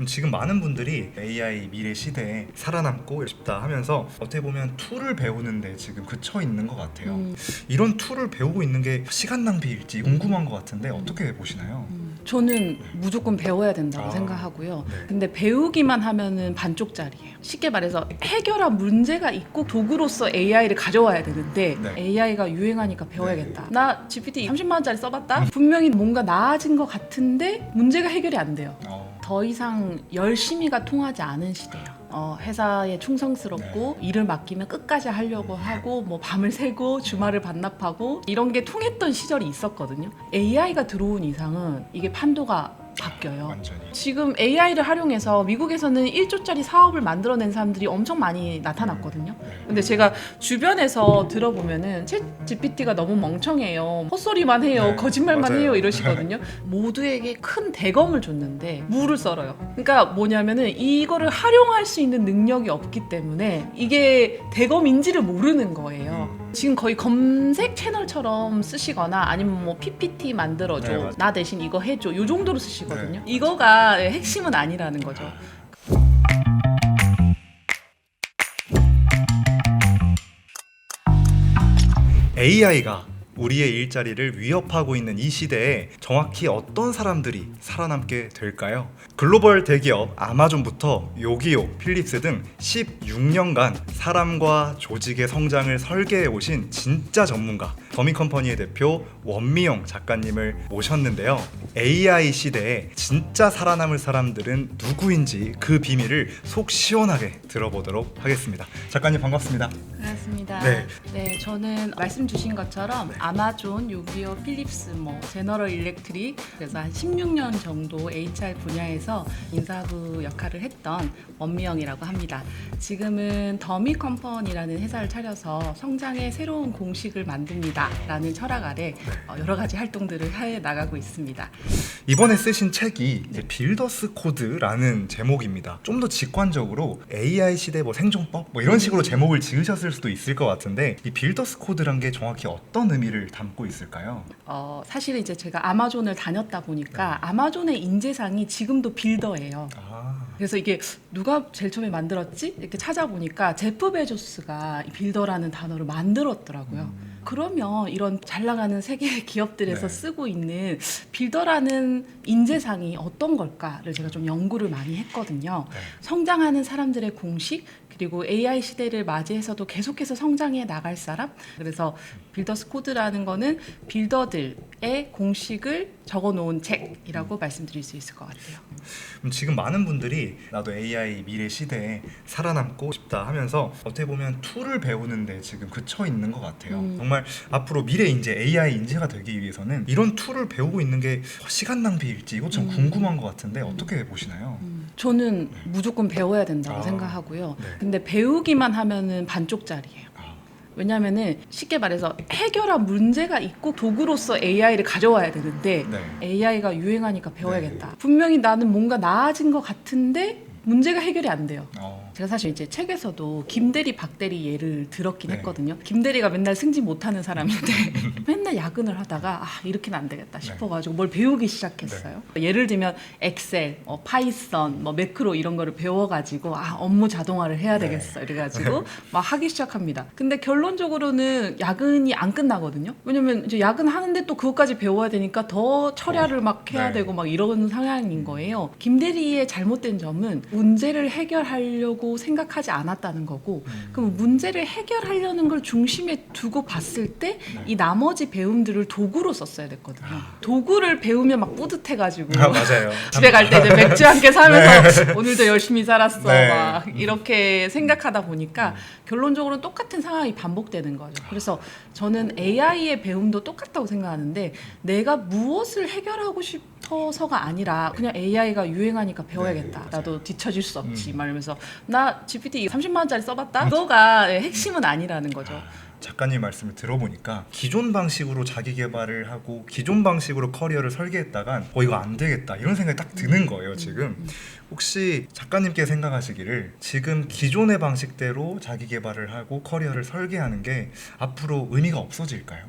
지금 많은 분들이 AI 미래 시대에 살아남고 싶다 하면서 어떻게 보면 툴을 배우는데 지금 그쳐 있는 것 같아요. 이런 툴을 배우고 있는 게 시간 낭비일지 궁금한 것 같은데 어떻게 보시나요? 저는 무조건 배워야 된다고 아, 생각하고요. 네. 근데 배우기만 하면은 반쪽짜리예요. 쉽게 말해서 해결할 문제가 있고 도구로서 AI를 가져와야 되는데 네. AI가 유행하니까 배워야겠다. 나 GPT 30만 원짜리 써봤다? 분명히 뭔가 나아진 것 같은데 문제가 해결이 안 돼요. 더 이상 열심히가 통하지 않은 시대예요. 회사에 충성스럽고 일을 맡기면 끝까지 하려고 하고 뭐 밤을 새고 주말을 반납하고 이런 게 통했던 시절이 있었거든요. AI가 들어온 이상은 이게 판도가 바뀌어요. 완전히. 지금 AI를 활용해서 미국에서는 1조짜리 사업을 만들어낸 사람들이 엄청 많이 나타났거든요. 근데 제가 주변에서 들어보면은 챗 GPT가 너무 멍청해요. 헛소리만 해요. 네, 거짓말만 맞아요. 해요. 이러시거든요. 모두에게 큰 대검을 줬는데 무를 썰어요. 그러니까 뭐냐면은 이거를 활용할 수 있는 능력이 없기 때문에 이게 대검인지를 모르는 거예요. 지금 거의 검색 채널처럼 쓰시거나 아니면 뭐 PPT 만들어줘. 네, 맞아요. 나 대신 이거 해줘. 요 정도로 쓰시거든요. 네. 이거가 핵심은 아니라는 거죠. AI가 우리의 일자리를 위협하고 있는 이 시대에 정확히 어떤 사람들이 살아남게 될까요? 글로벌 대기업 아마존부터 요기요, 필립스 등 16년간 사람과 조직의 성장을 설계해 오신 진짜 전문가 더미컴퍼니의 대표 원미영 작가님을 모셨는데요. AI 시대에 진짜 살아남을 사람들은 누구인지 그 비밀을 속 시원하게 들어보도록 하겠습니다. 작가님 반갑습니다. 반갑습니다. 네. 네, 저는 말씀 주신 것처럼 아마존, 요기요, 필립스, 제너럴 일렉트릭 그래서 한 16년 정도 HR 분야에서 인사부 역할을 했던 원미영이라고 합니다. 지금은 더미컴퍼니라는 회사를 차려서 성장의 새로운 공식을 만듭니다라는 철학 아래 여러 가지 활동들을 해 나가고 있습니다. 이번에 쓰신 책이 이제 빌더스 코드라는 제목입니다. 좀 더 직관적으로 AI 시대 생존법 이런 식으로 제목을 지으셨을 수도 있을 것 같은데 이 빌더스 코드란 게 정확히 어떤 의미를 담고 있을까요? 사실 이제 제가 아마존을 다녔다 보니까 아마존의 인재상이 지금도 빌더예요. 그래서 이게 누가 제일 처음에 만들었지? 이렇게 찾아보니까 제프 베조스가 이 빌더라는 단어를 만들었더라고요. 그러면 이런 잘 나가는 세계 기업들에서 네. 쓰고 있는 빌더라는 인재상이 어떤 걸까를 제가 좀 연구를 많이 했거든요. 네. 성장하는 사람들의 공식 그리고 AI 시대를 맞이해서도 계속해서 성장해 나갈 사람. 그래서 빌더스 코드라는 거는 빌더들의 공식을 적어놓은 책이라고 말씀드릴 수 있을 것 같아요. 지금 많은 분들이 나도 AI 미래 시대에 살아남고 싶다 하면서 어떻게 보면 툴을 배우는데 지금 그쳐 있는 것 같아요. 정말 앞으로 미래 인재, AI 인재가 되기 위해서는 이런 툴을 배우고 있는 게 시간 낭비일지 이것 좀 궁금한 것 같은데 어떻게 보시나요? 저는 무조건 배워야 된다고 아, 생각하고요. 네. 근데 배우기만 하면은 반쪽짜리예요. 왜냐면은 쉽게 말해서 해결할 문제가 있고 도구로서 AI를 가져와야 되는데 네. AI가 유행하니까 배워야겠다. 분명히 나는 뭔가 나아진 것 같은데 문제가 해결이 안 돼요. 제가 사실 이제 책에서도 김대리, 박대리 예를 들었긴 네. 했거든요. 김대리가 맨날 승진 못하는 사람인데 맨날 야근을 하다가 이렇게는 안 되겠다 싶어가지고 뭘 배우기 시작했어요. 예를 들면 엑셀, 파이썬, 매크로 이런 거를 배워가지고 업무 자동화를 해야 되겠어 이래가지고 막 하기 시작합니다. 근데 결론적으로는 야근이 안 끝나거든요. 왜냐면 이제 야근하는데 또 그것까지 배워야 되니까 더 철야를 막 해야 네. 되고 막 이런 상황인 거예요. 김대리의 잘못된 점은 문제를 해결하려고 생각하지 않았다는 거고 그럼 문제를 해결하려는 걸 중심에 두고 봤을 때 이 나머지 배움들을 도구로 썼어야 됐거든요. 도구를 배우면 막 뿌듯해가지고 맞아요. 집에 갈 때 이제 맥주 한 캔 사면서 오늘도 열심히 살았어 네. 막 이렇게 생각하다 보니까 결론적으로 똑같은 상황이 반복되는 거죠. 그래서 저는 AI의 배움도 똑같다고 생각하는데 내가 무엇을 해결하고 싶어서가 아니라 그냥 AI가 유행하니까 배워야겠다. 나도 뒤처질 수 없지 말하면서 나 GPT 30만 원짜리 써봤다? 이거가 핵심은 아니라는 거죠. 작가님 말씀을 들어보니까 기존 방식으로 자기 개발을 하고 기존 방식으로 커리어를 설계했다간 이거 안 되겠다 이런 생각이 딱 드는 거예요 지금. 혹시 작가님께 생각하시기를 지금 기존의 방식대로 자기 개발을 하고 커리어를 설계하는 게 앞으로 의미가 없어질까요?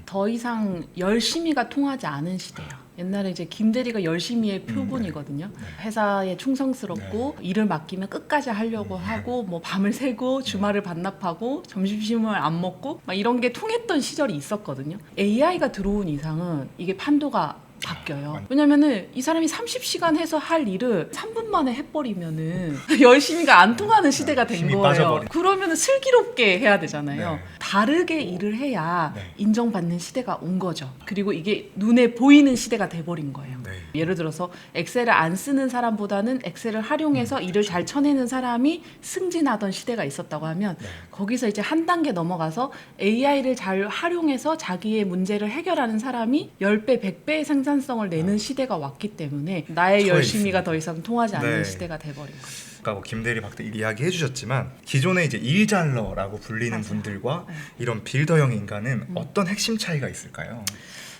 더 이상 열심히가 통하지 않은 시대예요. 옛날에 이제 김대리가 열심히의 표본이거든요. 회사에 충성스럽고 일을 맡기면 끝까지 하려고 하고 뭐 밤을 새고 주말을 반납하고 점심시간을 안 먹고 막 이런 게 통했던 시절이 있었거든요. AI가 들어온 이상은 이게 판도가 바뀌어요. 왜냐면은 이 사람이 30시간 해서 할 일을 3분 만에 해버리면은 열심히가 안 통하는 시대가 된 힘이 거예요. 빠져버린. 그러면은 슬기롭게 해야 되잖아요. 네. 다르게 일을 해야 네. 인정받는 시대가 온 거죠. 그리고 이게 눈에 보이는 시대가 돼버린 거예요. 네. 예를 들어서 엑셀을 안 쓰는 사람보다는 엑셀을 활용해서 일을 잘 쳐내는 사람이 승진하던 시대가 있었다고 하면 네. 거기서 이제 한 단계 넘어가서 AI를 잘 활용해서 자기의 문제를 해결하는 사람이 10배, 100배의 생산성을 내는 시대가 왔기 때문에 나의 처해 열심히가 있습니다. 더 이상 통하지 않는 네. 시대가 돼버린 거예요. 아까 뭐 김대리 박대리 이야기해 주셨지만 기존에 이제 일잘러라고 불리는 맞아요. 분들과 네. 이런 빌더형 인간은 어떤 핵심 차이가 있을까요?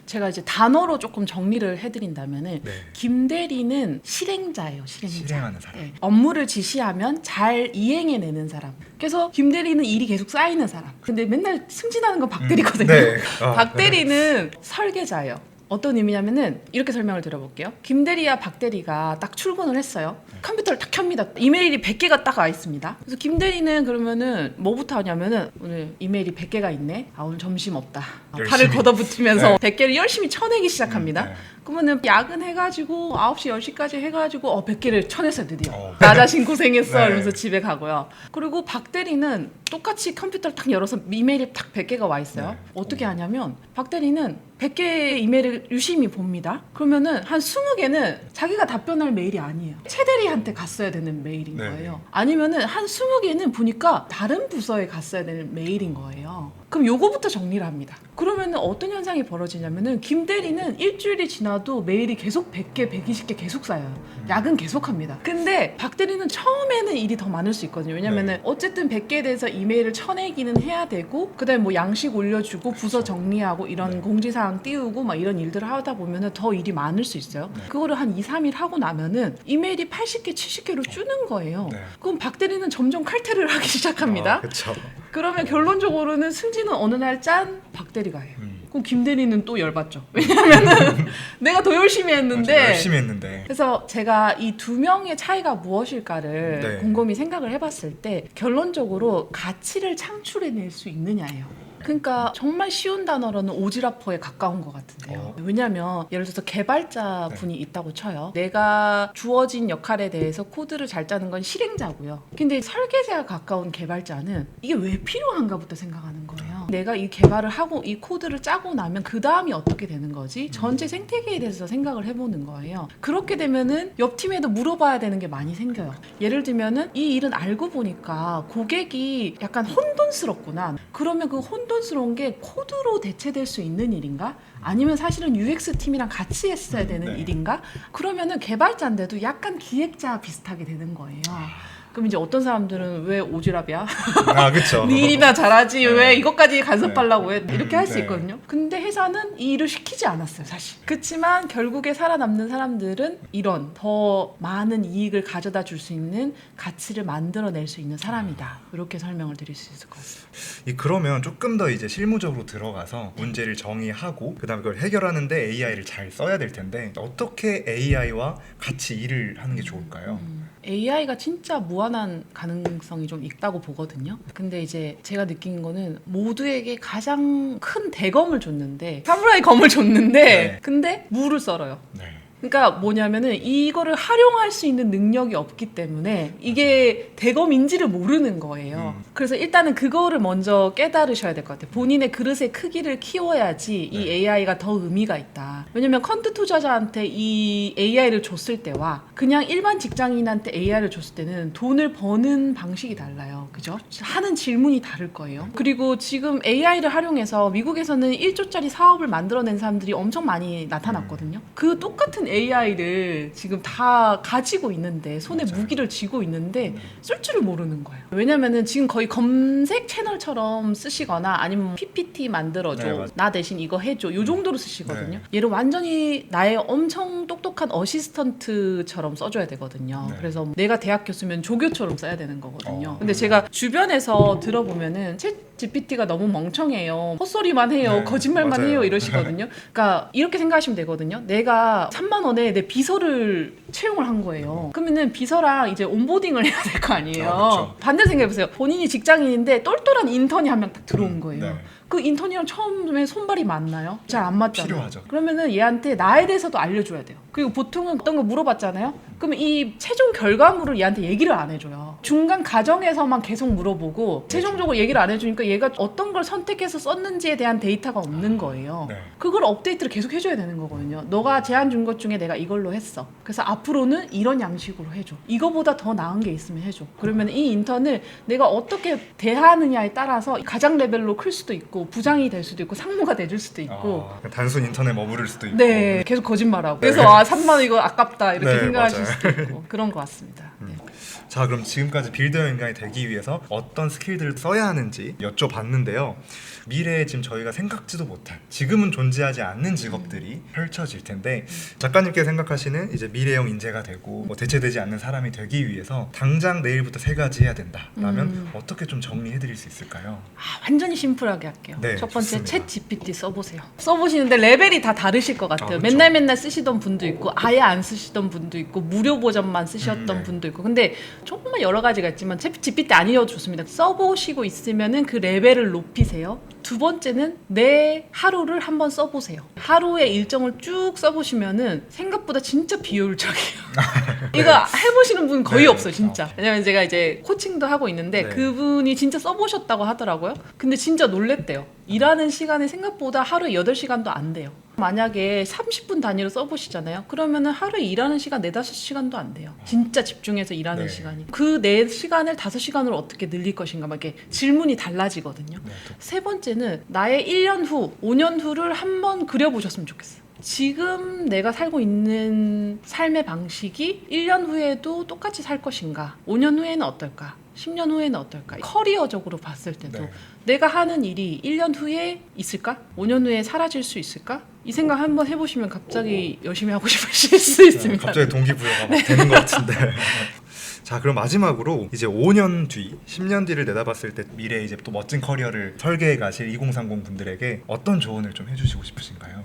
제가 이제 단어로 조금 정리를 해드린다면은 네. 김대리는 실행자예요. 실행자. 실행하는 사람. 네. 업무를 지시하면 잘 이행해내는 사람. 그래서 김대리는 일이 계속 쌓이는 사람. 근데 맨날 승진하는 건 박대리거든요. 네. 박대리는 설계자예요. 어떤 의미냐면은 이렇게 설명을 드려볼게요. 김대리와 박대리가 딱 출근을 했어요. 컴퓨터를 딱 켭니다. 이메일이 100개가 딱 와 있습니다. 그래서 김대리는 그러면은 뭐부터 하냐면은 오늘 이메일이 100개가 있네. 아 오늘 점심 없다. 팔을 열심히. 걷어붙이면서 100개를 열심히 쳐내기 시작합니다. 네. 그러면은 야근해가지고 9시 10시까지 해가지고 100개를 쳐냈어요 드디어. 어. 나 자신 고생했어 네. 이러면서 집에 가고요. 그리고 박대리는 똑같이 컴퓨터를 딱 열어서 이메일이 딱 100개가 와 있어요. 네. 어떻게 하냐면 박대리는 100개의 이메일을 유심히 봅니다. 그러면은 한 20개는 자기가 답변할 메일이 아니에요. 최대리한테 갔어야 되는 메일인 네. 거예요. 아니면은 한 20개는 보니까 다른 부서에 갔어야 되는 메일인 거예요. 그럼 요거부터 정리를 합니다. 그러면은 어떤 현상이 벌어지냐면은 김대리는 일주일이 지나도 메일이 계속 100개, 120개 계속 쌓여요. 야근 계속합니다. 근데 박대리는 처음에는 일이 더 많을 수 있거든요. 왜냐면은 어쨌든 100개에 대해서 이메일을 쳐내기는 해야 되고 그다음에 뭐 양식 올려주고 부서 정리하고 이런 공지사항 띄우고 막 이런 일들을 하다 보면은 더 일이 많을 수 있어요. 그거를 한 2, 3일 하고 나면은 이메일이 80개, 70개로 줄는 거예요. 네. 그럼 박대리는 점점 칼퇴를 하기 시작합니다. 그렇죠. 그러면 결론적으로는 승진은 어느 날 짠 박대리가 해요. 그럼 김대리는 또 열받죠. 왜냐면은 내가 더 열심히 했는데. 열심히 했는데. 그래서 제가 이 두 명의 차이가 무엇일까를 네. 곰곰이 생각을 해봤을 때 결론적으로 가치를 창출해낼 수 있느냐예요. 그러니까 정말 쉬운 단어로는 오지랖퍼에 가까운 것 같은데요. 왜냐하면 예를 들어서 개발자 분이 있다고 쳐요. 내가 주어진 역할에 대해서 코드를 잘 짜는 건 실행자고요. 근데 설계자가 가까운 개발자는 이게 왜 필요한가부터 생각하는 거예요. 내가 이 개발을 하고 이 코드를 짜고 나면 그 다음이 어떻게 되는 거지? 전체 생태계에 대해서 생각을 해보는 거예요. 그렇게 되면은 옆 팀에도 물어봐야 되는 게 많이 생겨요. 예를 들면은 이 일은 알고 보니까 고객이 약간 혼돈스럽구나. 그러면 그 혼돈스러운 게 코드로 대체될 수 있는 일인가? 아니면 사실은 UX 팀이랑 같이 했어야 되는 일인가? 그러면은 개발자인데도 약간 기획자 비슷하게 되는 거예요. 그럼 이제 어떤 사람들은 왜 오지랖이야? 아, 그렇죠. 네 일이나 잘하지 왜 이것까지 간섭하려고 해? 이렇게 할 수 네. 있거든요. 근데 회사는 이 일을 시키지 않았어요, 사실. 그렇지만 결국에 살아남는 사람들은 이런 더 많은 이익을 가져다 줄 수 있는 가치를 만들어낼 수 있는 사람이다. 이렇게 설명을 드릴 수 있을 것 같습니다. 그러면 조금 더 이제 실무적으로 들어가서 문제를 정의하고 그다음에 그걸 해결하는데 AI를 잘 써야 될 텐데 어떻게 AI와 같이 일을 하는 게 좋을까요? AI가 진짜 무한한 가능성이 좀 있다고 보거든요. 근데 이제 제가 느낀 거는 모두에게 가장 큰 대검을 줬는데 사무라이 검을 줬는데 네. 근데 무를 썰어요. 네. 그러니까 뭐냐면은 이거를 활용할 수 있는 능력이 없기 때문에 이게 대검인지를 모르는 거예요. 그래서 일단은 그거를 먼저 깨달으셔야 될 것 같아요. 본인의 그릇의 크기를 키워야지 이 AI가 더 의미가 있다. 왜냐면 펀드 투자자한테 이 AI를 줬을 때와 그냥 일반 직장인한테 AI를 줬을 때는 돈을 버는 방식이 달라요. 그죠? 하는 질문이 다를 거예요. 그리고 지금 AI를 활용해서 미국에서는 1조짜리 사업을 만들어낸 사람들이 엄청 많이 나타났거든요. 그 똑같은 AI를 지금 다 가지고 있는데 손에 맞아요. 무기를 쥐고 있는데 쓸 줄을 모르는 거예요. 왜냐면은 지금 거의 검색 채널처럼 쓰시거나 아니면 PPT 만들어줘. 네, 맞아요. 나 대신 이거 해줘. 요 정도로 쓰시거든요. 네. 얘를 완전히 나의 엄청 똑똑한 어시스턴트처럼 써줘야 되거든요. 네. 그래서 내가 대학 교수면 조교처럼 써야 되는 거거든요. 어. 근데 제가 주변에서 들어보면은 챗 GPT가 너무 멍청해요. 헛소리만 해요. 네, 거짓말만 맞아요. 해요. 이러시거든요. 그러니까 이렇게 생각하시면 되거든요. 내가 3만 원에 내 비서를 채용을 한 거예요. 그러면은 비서랑 이제 온보딩을 해야 될 거 아니에요. 아, 그쵸. 반대로 생각해보세요. 본인이 직장인인데 똘똘한 인턴이 한 명 딱 들어온 거예요. 네. 그 인턴이랑 처음에 손발이 맞나요? 잘 안 맞잖아요. 필요하죠. 그러면은 얘한테 나에 대해서도 알려줘야 돼요. 그리고 보통은 어떤 거 물어봤잖아요. 그러면 이 최종 결과물을 얘한테 얘기를 안 해줘요. 중간 과정에서만 계속 물어보고 최종적으로 얘기를 안 해주니까 얘가 어떤 걸 선택해서 썼는지에 대한 데이터가 없는 거예요. 네. 그걸 업데이트를 계속 해줘야 되는 거거든요. 너가 제안 준 것 중에 내가 이걸로 했어. 그래서 앞으로는 이런 양식으로 해줘. 이거보다 더 나은 게 있으면 해줘. 그러면 이 인턴을 내가 어떻게 대하느냐에 따라서 가장 레벨로 클 수도 있고 부장이 될 수도 있고 상무가 돼줄 수도 있고 단순 인터넷 머무를 수도 있고. 네, 계속 거짓말하고. 네. 그래서 3만 원 이거 아깝다 이렇게 네, 생각하실 맞아요. 수도 있고 그런 것 같습니다. 네. 자, 그럼 지금까지 빌더 인간이 되기 위해서 어떤 스킬들을 써야 하는지 여쭤봤는데요. 미래에 지금 저희가 생각지도 못한, 지금은 존재하지 않는 직업들이 펼쳐질 텐데, 작가님께서 생각하시는 이제 미래형 인재가 되고 뭐 대체되지 않는 사람이 되기 위해서 당장 내일부터 3가지 해야 된다라면 어떻게 좀 정리해 드릴 수 있을까요? 완전히 심플하게 할게요. 네, 첫 번째 좋습니다. 챗 GPT 써보세요. 써보시는데 레벨이 다 다르실 것 같아요. 아, 그렇죠. 맨날 쓰시던 분도 있고 아예 안 쓰시던 분도 있고 무료 버전만 쓰셨던 네. 분도 있고 근데 정말 여러 가지가 있지만 챗 GPT 아니어도 좋습니다. 써보시고 있으면은 그 레벨을 높이세요. 두 번째는 내 하루를 한번 써보세요. 하루의 일정을 쭉 써보시면은 생각보다 진짜 비효율적이에요. 네. 이거 해보시는 분 거의 네. 없어요, 진짜. 왜냐면 제가 이제 코칭도 하고 있는데 네. 그분이 진짜 써보셨다고 하더라고요. 근데 진짜 놀랬대요. 일하는 시간이 생각보다 하루에 8시간도 안 돼요. 만약에 30분 단위로 써보시잖아요. 그러면은 하루에 일하는 시간 4-5시간도 안 돼요. 진짜 집중해서 일하는 네. 시간이. 그 4시간을 5시간으로 어떻게 늘릴 것인가 막 이렇게 질문이 달라지거든요. 네, 세 번째는 나의 1년 후, 5년 후를 한번 그려보셨으면 좋겠어요. 지금 내가 살고 있는 삶의 방식이 1년 후에도 똑같이 살 것인가? 5년 후에는 어떨까? 10년 후에는 어떨까? 커리어적으로 봤을 때도 네. 내가 하는 일이 1년 후에 있을까? 5년 후에 사라질 수 있을까? 이 생각 한번 해보시면 갑자기 열심히 하고 싶으실 수 있습니다. 갑자기 동기부여가 막 되는 것 같은데. 자, 그럼 마지막으로 이제 5년 뒤, 10년 뒤를 내다봤을 때 미래에 이제 또 멋진 커리어를 설계해 가실 2030 분들에게 어떤 조언을 좀 해주시고 싶으신가요?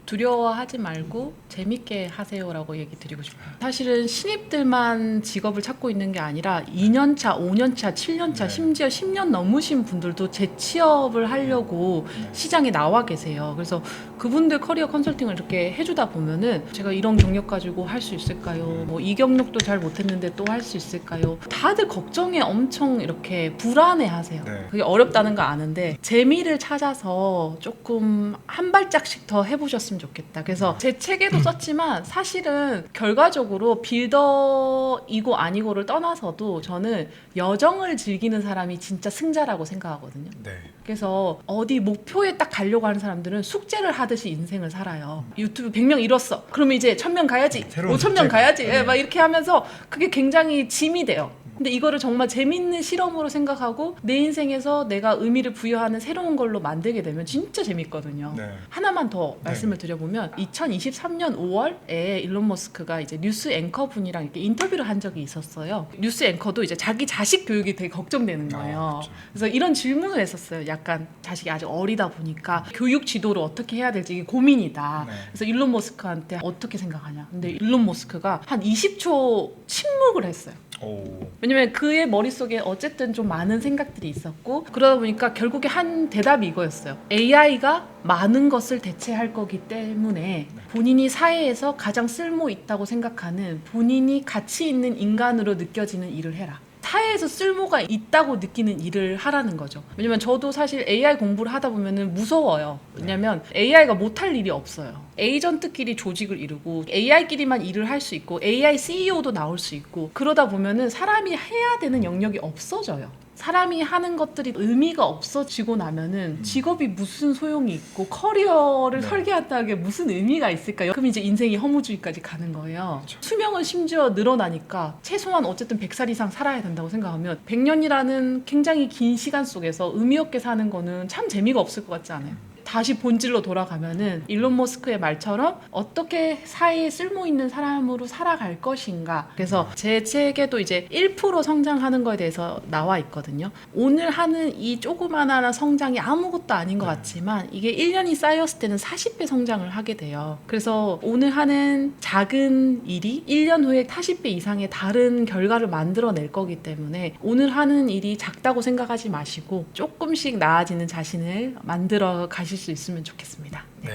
두려워하지 말고 재밌게 하세요라고 얘기 드리고 싶어요. 사실은 신입들만 직업을 찾고 있는 게 아니라 2년차, 5년차, 7년차, 네. 심지어 10년 넘으신 분들도 재취업을 하려고 네. 시장에 나와 계세요. 그래서 그분들 커리어 컨설팅을 이렇게 해주다 보면은 제가 이런 경력 가지고 할 수 있을까요? 뭐 이 경력도 잘 못했는데 또 할 수 있을까요? 다들 걱정에 엄청 이렇게 불안해하세요. 네. 그게 어렵다는 거 아는데 재미를 찾아서 조금 한 발짝씩 더 해보셨으면 좋겠다. 그래서 제 책에도 썼지만 사실은 결과적으로 빌더이고 아니고를 떠나서도 저는 여정을 즐기는 사람이 진짜 승자라고 생각하거든요. 네. 그래서 어디 목표에 딱 가려고 하는 사람들은 숙제를 하듯이 인생을 살아요. 유튜브 100명 잃었어. 그러면 이제 1000명 가야지. 새로운 5000명 숙제가. 가야지. 네. 막 이렇게 하면서 그게 굉장히 짐이 돼요. 근데 이거를 정말 재밌는 실험으로 생각하고 내 인생에서 내가 의미를 부여하는 새로운 걸로 만들게 되면 진짜 재밌거든요. 네. 하나만 더 말씀을 드려보면 2023년 5월에 일론 머스크가 이제 뉴스 앵커 분이랑 이렇게 인터뷰를 한 적이 있었어요. 뉴스 앵커도 이제 자기 자식 교육이 되게 걱정되는 거예요. 그렇죠. 그래서 이런 질문을 했었어요. 약간 자식이 아직 어리다 보니까 교육 지도를 어떻게 해야 될지 이게 고민이다. 네. 그래서 일론 머스크한테 어떻게 생각하냐. 근데 일론 머스크가 한 20초 침묵을 했어요. 오. 왜냐면 그의 머릿속에 어쨌든 좀 많은 생각들이 있었고 그러다 보니까 결국에 한 대답이 이거였어요. AI가 많은 것을 대체할 거기 때문에 본인이 사회에서 가장 쓸모 있다고 생각하는 본인이 가치 있는 인간으로 느껴지는 일을 해라. 사회에서 쓸모가 있다고 느끼는 일을 하라는 거죠. 왜냐면 저도 사실 AI 공부를 하다 보면은 무서워요. 왜냐면 AI가 못할 일이 없어요. 에이전트끼리 조직을 이루고 AI끼리만 일을 할 수 있고 AI CEO도 나올 수 있고 그러다 보면은 사람이 해야 되는 영역이 없어져요. 사람이 하는 것들이 의미가 없어지고 나면은 직업이 무슨 소용이 있고 커리어를 설계한다는 게 무슨 의미가 있을까요? 그럼 이제 인생이 허무주의까지 가는 거예요. 수명은 심지어 늘어나니까 최소한 어쨌든 100살 이상 살아야 된다고 생각하면 100년이라는 굉장히 긴 시간 속에서 의미 없게 사는 거는 참 재미가 없을 것 같지 않아요? 다시 본질로 돌아가면은 일론 머스크의 말처럼 어떻게 사회에 쓸모 있는 사람으로 살아갈 것인가. 그래서 제 책에도 이제 1% 성장하는 거에 대해서 나와 있거든요. 오늘 하는 이 조그마한 성장이 아무것도 아닌 것 같지만 이게 1년이 쌓였을 때는 40배 성장을 하게 돼요. 그래서 오늘 하는 작은 일이 1년 후에 40배 이상의 다른 결과를 만들어낼 거기 때문에 오늘 하는 일이 작다고 생각하지 마시고 조금씩 나아지는 자신을 만들어 가실 수 있으면 좋겠습니다. 네.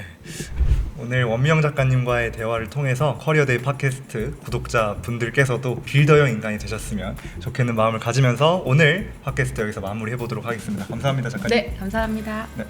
오늘 원미영 작가님과의 대화를 통해서 커리어데이 팟캐스트 구독자 분들께서도 빌더형 인간이 되셨으면 좋겠는 마음을 가지면서 오늘 팟캐스트 여기서 마무리해 보도록 하겠습니다. 감사합니다, 작가님. 네, 감사합니다. 네.